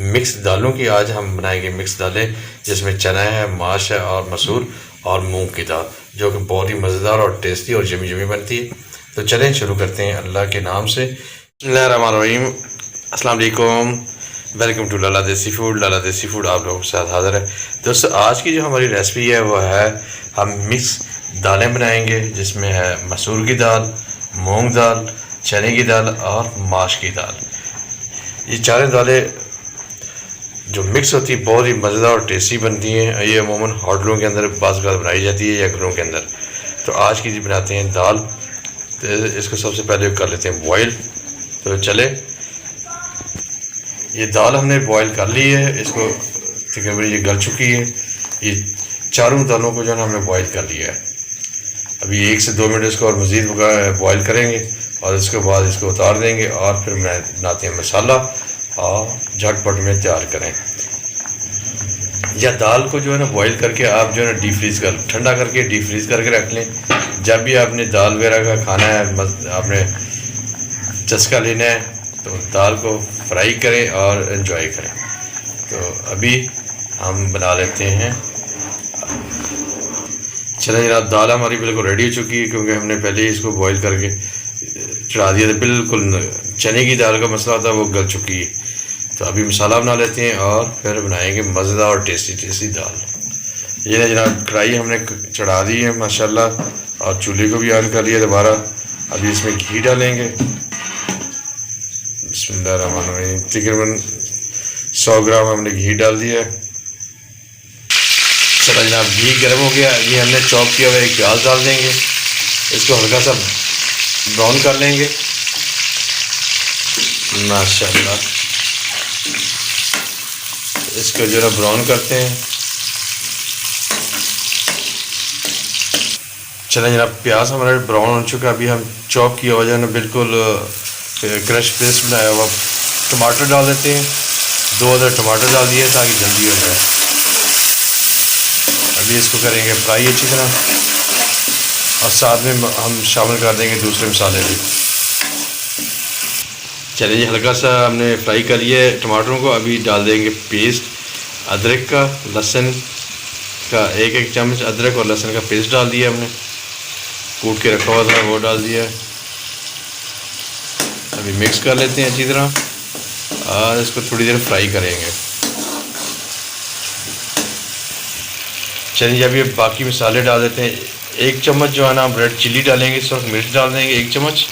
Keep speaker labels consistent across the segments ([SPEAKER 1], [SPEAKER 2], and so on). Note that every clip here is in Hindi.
[SPEAKER 1] मिक्स दालों की आज हम बनाएंगे मिक्स दालें, जिसमें चना है, माश है और मसूर और मूंग की दाल, जो कि बहुत ही मज़ेदार और टेस्टी और जमी जमी बनती है। तो चलें शुरू करते हैं अल्लाह के नाम से। बिस्मिल्लाहिर्रहमानिर्रहीम। अस्सलाम वालेकुम। वेलकम टू लाला देसी फूड। लाला देसी फूड आप लोगों के साथ हाज़िर है। दोस्तों, आज की जो हमारी रेसिपी है वो है हम मिक्स दालें बनाएंगे, जिसमें है मसूर की दाल, मूंग दाल, चने की दाल और माश की दाल। ये चारों दालें जो मिक्स होती है बहुत ही मज़ेदार और टेस्टी बनती हैं। ये अमूमन होटलों के अंदर बाज़ बनाई जाती है या घरों के अंदर। तो आज की जी बनाते हैं दाल। तो इसको सबसे पहले कर लेते हैं बॉयल। तो चले, ये दाल हमने बॉयल कर ली है, इसको तकरीबन ये गल चुकी है। ये चारों दालों को जो है ना हमने बॉयल कर लिया है। अभी 1 से 2 मिनट इसको और मज़ीद बॉयल करेंगे और इसके बाद इसको उतार देंगे और फिर बनाते हैं मसाला और झटपट में तैयार करें। या दाल को जो है ना बॉईल करके आप जो है ना डीप फ्रीज़ कर ठंडा करके डीप फ्रीज़ करके रख लें। जब भी आपने दाल वगैरह का खाना है, आपने चस्का लेना है, तो दाल को फ्राई करें और एंजॉय करें। तो अभी हम बना लेते हैं। चलें जनाब, दाल हमारी बिल्कुल रेडी हो चुकी है, क्योंकि हमने पहले ही इसको बॉईल करके चढ़ा दिया था। बिल्कुल चने की दाल का मसला था, वो गल चुकी है। तो अभी मसाला बना लेते हैं और फिर बनाएंगे मज़ेदार और टेस्टी टेस्टी दाल। ये ना जनाब, कढ़ाई हमने चढ़ा दी है माशाल्लाह, और चूल्हे को भी ऑन कर लिया दोबारा। अभी इसमें घी डालेंगे। बिस्मिल्लाहिर्रहमानिर्रहीम। तकरीबन 100 ग्राम हमने घी डाल दिया है। चलो जनाब, घी गर्म हो गया। ये हमने चॉप किया हुआ एक प्याज डाल देंगे, इसको हल्का सा ब्राउन कर लेंगे माशाल्लाह। इसको जो है ब्राउन करते हैं। चलें जनाब, प्याज हमारा ब्राउन हो चुका है। अभी हम चॉप किया हुआ जो है ना बिल्कुल क्रश पेस्ट बनाया हुआ टमाटर डाल देते हैं। 2 अदर टमाटर डाल दिए ताकि जल्दी हो जाए। अभी इसको करेंगे फ्राई अच्छी तरह, और साथ में हम शामिल कर देंगे दूसरे मसाले भी। चलिए, हल्का सा हमने फ्राई कर लिया है टमाटरों को। अभी डाल देंगे पेस्ट अदरक का, लहसुन का। 1 चम्मच अदरक और लहसुन का पेस्ट डाल दिया हमने, कूट के रखा हुआ था वो डाल दिया। अभी मिक्स कर लेते हैं अच्छी तरह और इसको थोड़ी देर फ्राई करेंगे। चलिए, अभी बाकी मसाले डाल देते हैं। 1 चम्मच जो है ना हम रेड चिल्ली डालेंगे, इस वक्त मिर्च डाल देंगे 1 चम्मच,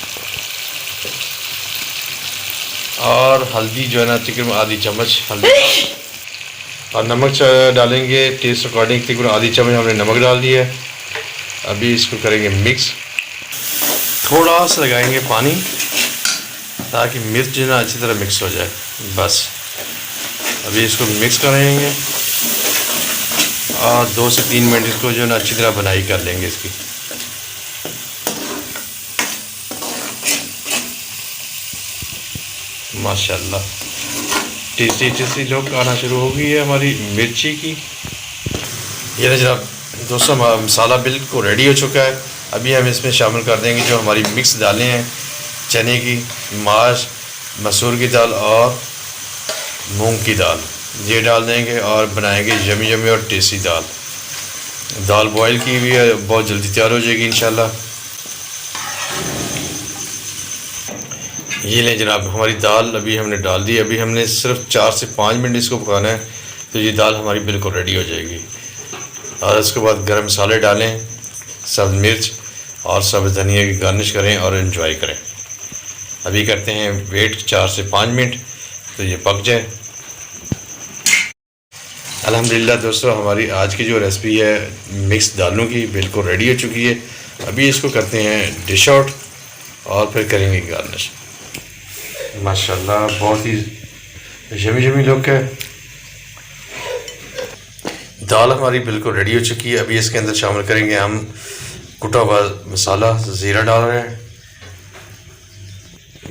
[SPEAKER 1] और हल्दी जो है ना तकरीबन आधी चम्मच हल्दी, और नमक डालेंगे टेस्ट अकॉर्डिंग। तकरीबन आधी चम्मच हमने नमक डाल दिया है। अभी इसको करेंगे मिक्स। थोड़ा सा लगाएंगे पानी ताकि मिर्च जो है ना अच्छी तरह मिक्स हो जाए, बस। अभी इसको मिक्स करेंगे और 2 से 3 मिनट इसको जो है ना अच्छी तरह बनाई कर लेंगे इसकी। माशाल्लाह, टेस्टी टेस्टी लोग आना शुरू हो गई है हमारी मिर्ची की। ये ना जनाब दोस्तों, मसाला बिल्कुल रेडी हो चुका है। अभी हम इसमें शामिल कर देंगे जो हमारी मिक्स दालें हैं, चने की, माश, मसूर की दाल और मूंग की दाल। ये डाल देंगे और बनाएंगे यमी यमी और टेस्टी दाल। दाल बॉयल की हुई है, बहुत जल्दी तैयार हो जाएगी इंशाल्लाह। ये लें जनाब, हमारी दाल अभी हमने डाल दी। अभी हमने सिर्फ 4 से 5 मिनट इसको पकाना है, तो ये दाल हमारी बिल्कुल रेडी हो जाएगी। और उसके बाद गरम मसाले डालें, सब्ज़ मिर्च और सब्ज़ धनिया की गार्निश करें और एंजॉय करें। अभी करते हैं वेट 4 से 5 मिनट, तो ये पक जाए। अल्हम्दुलिल्लाह दोस्तों, हमारी आज की जो रेसिपी है मिक्स दालों की बिल्कुल रेडी हो चुकी है। अभी इसको करते हैं डिश आउट और फिर करेंगे गार्निश। माशाल्लाह, बहुत ही यमी यमी लुक है। दाल हमारी बिल्कुल रेडी हो चुकी है। अभी इसके अंदर शामिल करेंगे हम कुटा हुआ मसाला। ज़ीरा डाल रहे हैं,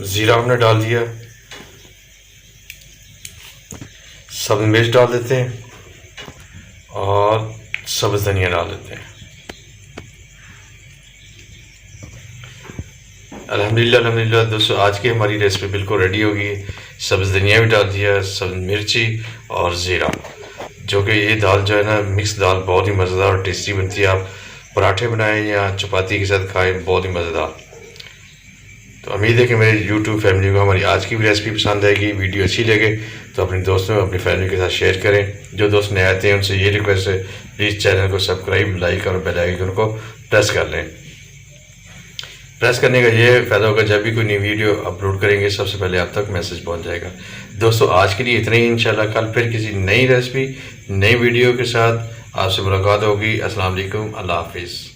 [SPEAKER 1] ज़ीरा हमने डाल दिया। सब्ज़ मिर्च डाल देते हैं और सब्ज़ धनिया डाल देते हैं। अल्हम्दुलिल्लाह अल्हम्दुलिल्लाह दोस्तों, आज की हमारी रेसिपी बिल्कुल रेडी हो गई है। सब्ज़ धनिया भी डाल दिया, सब्ज़ मिर्ची और ज़ीरा, जो कि ये दाल जो है ना मिक्स दाल बहुत ही मज़ेदार और टेस्टी बनती है। आप पराठे बनाएं या चपाती के साथ खाएं, बहुत ही मज़ेदार। तो उम्मीद है कि मेरे YouTube फैमिली को हमारी आज की भी रेसिपी पसंद आएगी। वीडियो अच्छी लगे तो अपने दोस्तों अपनी फैमिली के साथ शेयर करें। जो दोस्त नए आते हैं उनसे ये रिक्वेस्ट है, प्लीज़ चैनल को सब्सक्राइब, लाइक और बेल आइकन को प्रेस कर लें। प्रेस करने का ये फ़ायदा होगा, जब भी कोई नई वीडियो अपलोड करेंगे सबसे पहले आप तक मैसेज पहुंच जाएगा। दोस्तों आज के लिए इतना ही, इंशाल्लाह कल फिर किसी नई रेसिपी नई वीडियो के साथ आपसे मुलाकात होगी। अस्सलाम वालेकुम, अल्लाह हाफिज़।